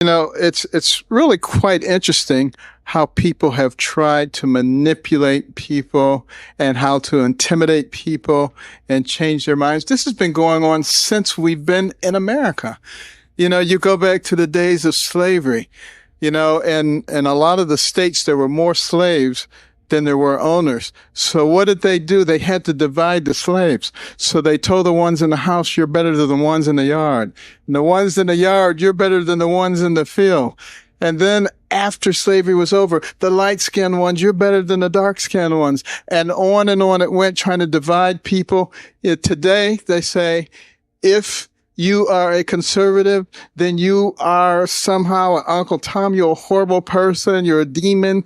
It's really quite interesting how people have tried to manipulate people and how to intimidate people and change their minds. This has been going on since we've been in America. You go back to the days of slavery, and a lot of the states, there were more slaves than there were owners. So what did they do? They had to divide the slaves. So they told the ones in the house, you're better than the ones in the yard. And the ones in the yard, you're better than the ones in the field. And then after slavery was over, the light-skinned ones, you're better than the dark-skinned ones. And on it went, trying to divide people. Today, they say, if you are a conservative, then you are somehow an Uncle Tom, you're a horrible person, you're a demon.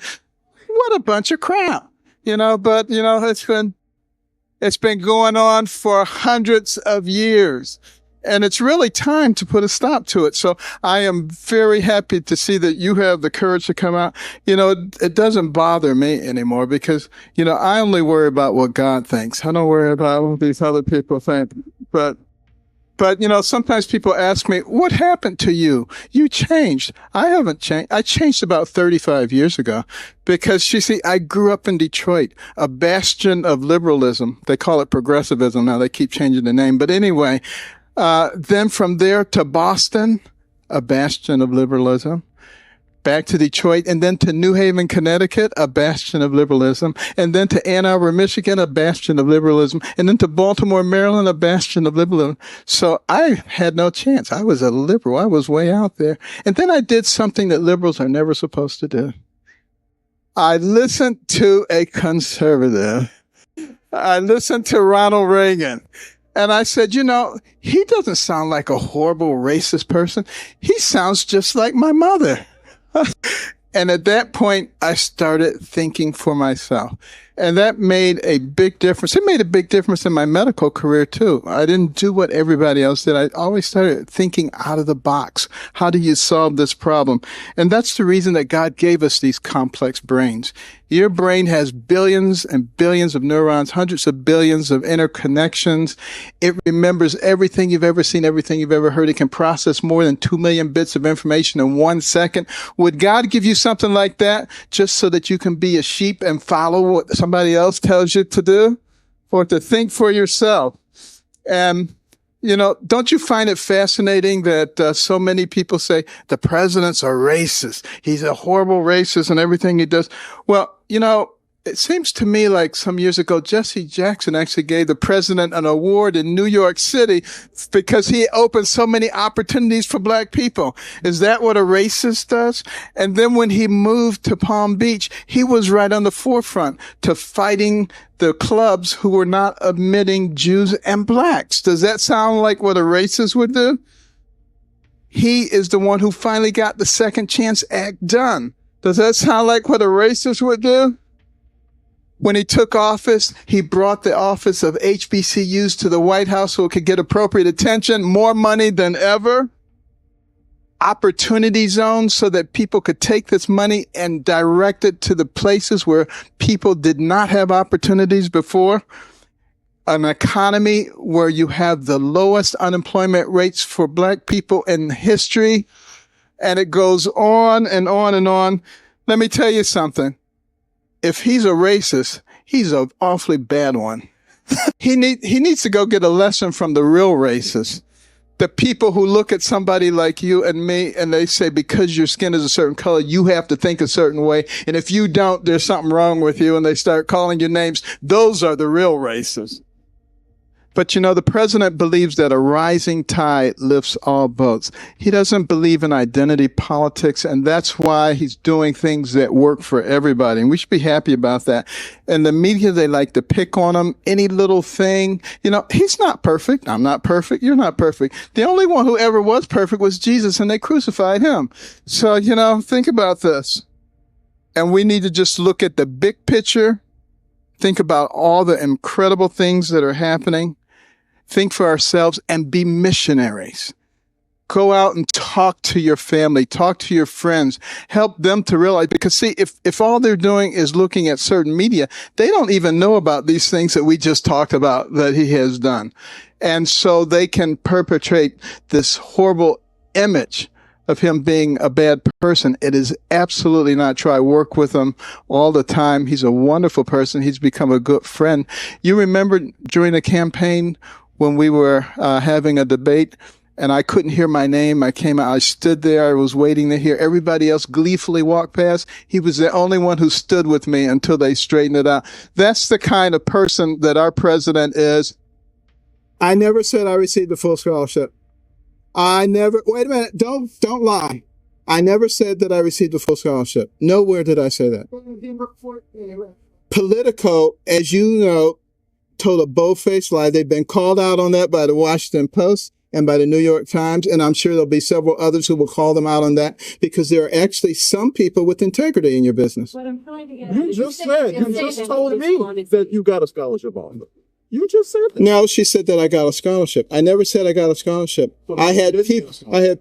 What a bunch of crap, but it's been going on for hundreds of years, and it's really time to put a stop to it. So I am very happy to see that you have the courage to come out. It doesn't bother me anymore because, I only worry about what God thinks. I don't worry about what these other people think, But sometimes people ask me, what happened to you? You changed. I haven't changed. I changed about 35 years ago because, you see, I grew up in Detroit, a bastion of liberalism. They call it progressivism now. They keep changing the name. But anyway, then from there to Boston, a bastion of liberalism. Back to Detroit, and then to New Haven, Connecticut, a bastion of liberalism, and then to Ann Arbor, Michigan, a bastion of liberalism, and then to Baltimore, Maryland, a bastion of liberalism. So I had no chance. I was a liberal. I was way out there. And then I did something that liberals are never supposed to do. I listened to a conservative. I listened to Ronald Reagan. And I said, he doesn't sound like a horrible racist person. He sounds just like my mother. And at that point, I started thinking for myself. And that made a big difference. It made a big difference in my medical career, too. I didn't do what everybody else did. I always started thinking out of the box. How do you solve this problem? And that's the reason that God gave us these complex brains. Your brain has billions and billions of neurons, hundreds of billions of interconnections. It remembers everything you've ever seen, everything you've ever heard. It can process more than 2 million bits of information in 1 second. Would God give you something like that just so that you can be a sheep and follow what somebody else tells you to do, or to think for yourself? And don't you find it fascinating that so many people say the president's a racist? He's a horrible racist and everything he does. Well, it seems to me like some years ago, Jesse Jackson actually gave the president an award in New York City because he opened so many opportunities for black people. Is that what a racist does? And then when he moved to Palm Beach, he was right on the forefront to fighting the clubs who were not admitting Jews and blacks. Does that sound like what a racist would do? He is the one who finally got the Second Chance Act done. Does that sound like what a racist would do? When he took office, he brought the office of HBCUs to the White House so it could get appropriate attention, more money than ever. Opportunity zones so that people could take this money and direct it to the places where people did not have opportunities before. An economy where you have the lowest unemployment rates for black people in history. And it goes on and on and on. Let me tell you something. If he's a racist, he's an awfully bad one. He needs to go get a lesson from the real racists. The people who look at somebody like you and me and they say, because your skin is a certain color, you have to think a certain way. And if you don't, there's something wrong with you. And they start calling you names. Those are the real racists. But the president believes that a rising tide lifts all boats. He doesn't believe in identity politics, and that's why he's doing things that work for everybody. And we should be happy about that. And the media, they like to pick on him, any little thing. He's not perfect. I'm not perfect. You're not perfect. The only one who ever was perfect was Jesus, and they crucified him. So, think about this. And we need to just look at the big picture. Think about all the incredible things that are happening. Think for ourselves and be missionaries. Go out and talk to your family, talk to your friends, help them to realize, because see, if all they're doing is looking at certain media, they don't even know about these things that we just talked about that he has done. And so they can perpetrate this horrible image of him being a bad person. It is absolutely not true. I work with him all the time. He's a wonderful person. He's become a good friend. You remember during the campaign when we were having a debate and I couldn't hear my name. I came out, I stood there, I was waiting to hear everybody else gleefully walk past. He was the only one who stood with me until they straightened it out. That's the kind of person that our president is. I never said I received a full scholarship. Wait a minute, don't lie. I never said that I received a full scholarship. Nowhere did I say that. Politico, as you know, told a bold-faced lie. They've been called out on that by the Washington Post and by the New York Times, and I'm sure there'll be several others who will call them out on that, because there are actually some people with integrity in your business. But I'm trying to get you just told me that you got a scholarship on it. You just said that. No, she said that I got a scholarship. I never said I got a scholarship. I had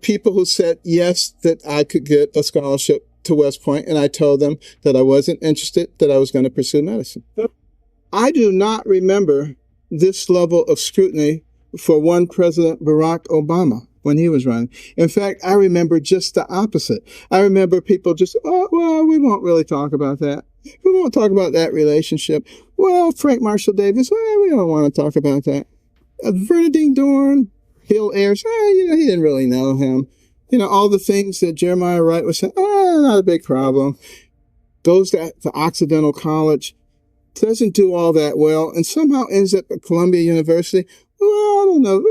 people who said yes, that I could get a scholarship to West Point, and I told them that I wasn't interested, that I was going to pursue medicine. I do not remember this level of scrutiny for one President Barack Obama when he was running. In fact, I remember just the opposite. I remember people just, oh, well, we won't really talk about that. We won't talk about that relationship. Well, Frank Marshall Davis, well, we don't want to talk about that. Bernadine Dorn, Bill Ayers, he didn't really know him. All the things that Jeremiah Wright was saying, not a big problem. Goes to Occidental College, doesn't do all that well, and somehow ends up at Columbia University. Well, I don't know.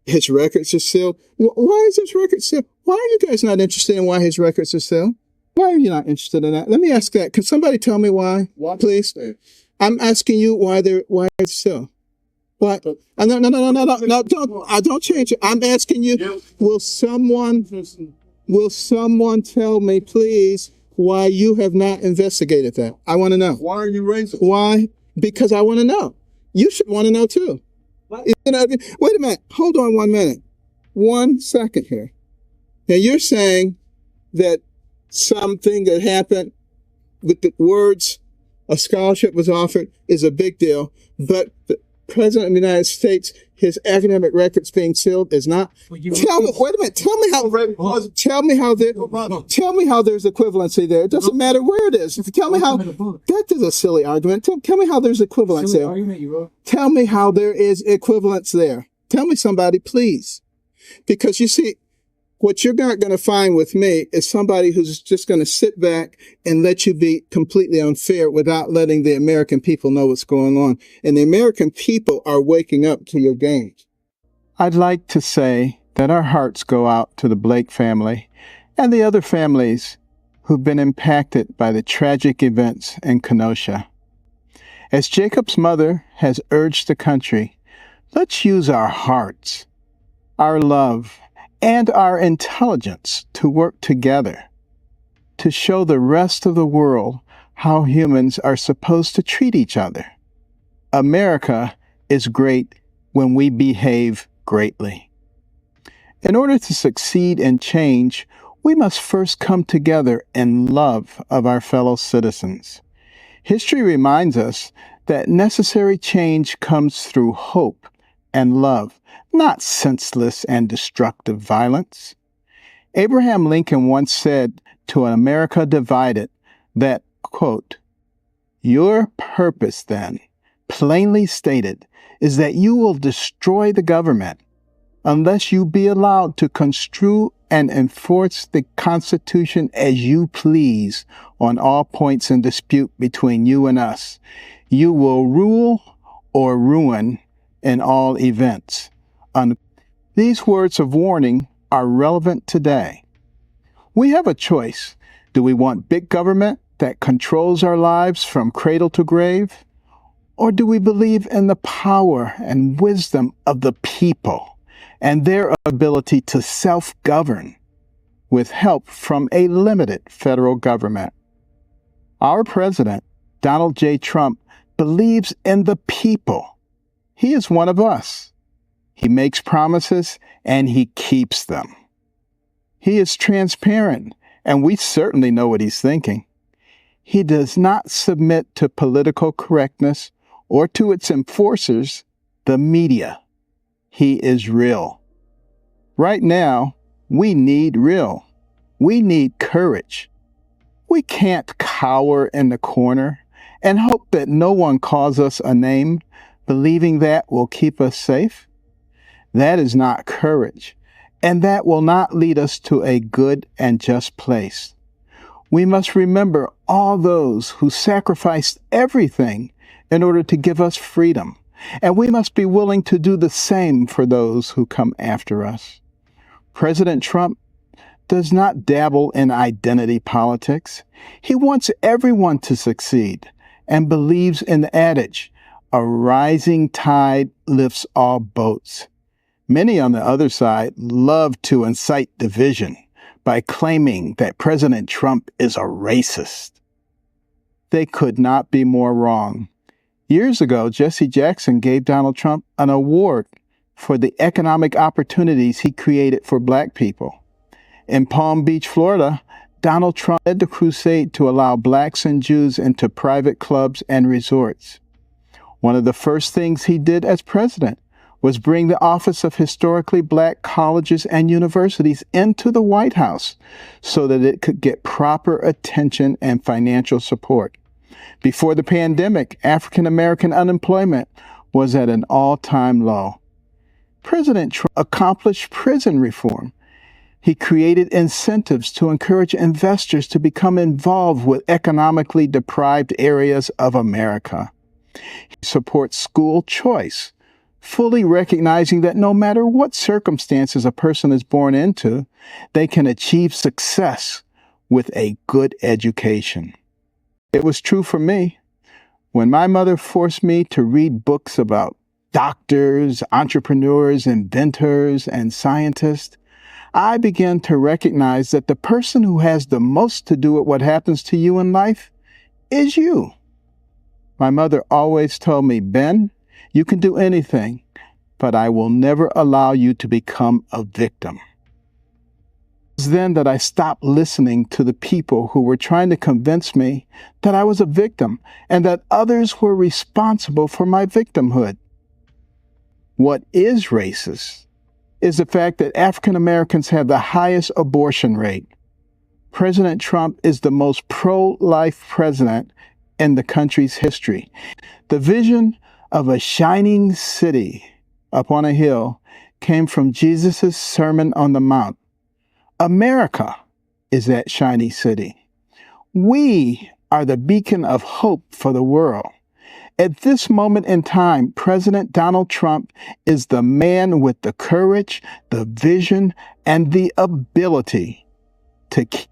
His records are sealed. Why is his record sealed? Why are you guys not interested in why his records are sealed? Why are you not interested in that? Let me ask that. Can somebody tell me why, please? I'm asking you why it's sealed. What? No, don't change it. I'm asking you, will someone tell me, please, why you have not investigated that? I want to know. Why are you raising? Why? Because I want to know. You should want to know too. Wait a minute. Hold on 1 minute. 1 second here. Now you're saying that something that happened with the words a scholarship was offered is a big deal, but the President of the United States, his academic records being sealed is not. Wait a minute. Tell me how there's equivalency there. It doesn't matter where it is. Tell me how that is a silly argument. Tell me how there's equivalence there. Tell me how there is equivalence there. Tell me, somebody, please. Because you see, what you're not going to find with me is somebody who's just going to sit back and let you be completely unfair without letting the American people know what's going on. And the American people are waking up to your games. I'd like to say that our hearts go out to the Blake family and the other families who've been impacted by the tragic events in Kenosha. As Jacob's mother has urged the country, let's use our hearts, our love, and our intelligence to work together to show the rest of the world how humans are supposed to treat each other. America is great when we behave greatly. In order to succeed in change, we must first come together in love of our fellow citizens. History reminds us that necessary change comes through hope and love, not senseless and destructive violence. Abraham Lincoln once said to an America divided that, quote, "Your purpose, then, plainly stated, is that you will destroy the government unless you be allowed to construe and enforce the Constitution as you please on all points in dispute between you and us. You will rule or ruin in all events." These words of warning are relevant today. We have a choice. Do we want big government that controls our lives from cradle to grave? Or do we believe in the power and wisdom of the people and their ability to self-govern with help from a limited federal government? Our president, Donald J. Trump, believes in the people. He is one of us. He makes promises and he keeps them. He is transparent, and we certainly know what he's thinking. He does not submit to political correctness or to its enforcers, the media. He is real. Right now, we need real. We need courage. We can't cower in the corner and hope that no one calls us a name, believing that will keep us safe. That is not courage, and that will not lead us to a good and just place. We must remember all those who sacrificed everything in order to give us freedom, and we must be willing to do the same for those who come after us. President Trump does not dabble in identity politics. He wants everyone to succeed and believes in the adage, a rising tide lifts all boats. Many on the other side love to incite division by claiming that President Trump is a racist. They could not be more wrong. Years ago, Jesse Jackson gave Donald Trump an award for the economic opportunities he created for Black people. In Palm Beach, Florida, Donald Trump led the crusade to allow Blacks and Jews into private clubs and resorts. One of the first things he did as president was bring the Office of Historically Black Colleges and Universities into the White House so that it could get proper attention and financial support. Before the pandemic, African American unemployment was at an all-time low. President Trump accomplished prison reform. He created incentives to encourage investors to become involved with economically deprived areas of America. He supports school choice, fully recognizing that no matter what circumstances a person is born into, they can achieve success with a good education. It was true for me. When my mother forced me to read books about doctors, entrepreneurs, inventors, and scientists, I began to recognize that the person who has the most to do with what happens to you in life is you. My mother always told me, Ben, you can do anything, but I will never allow you to become a victim. It was then that I stopped listening to the people who were trying to convince me that I was a victim and that others were responsible for my victimhood. What is racist is the fact that African Americans have the highest abortion rate. President Trump is the most pro-life president in the country's history. The vision of a shining city up on a hill came from Jesus' Sermon on the Mount. America is that shiny city. We are the beacon of hope for the world. At this moment in time, President Donald Trump is the man with the courage, the vision, and the ability to keep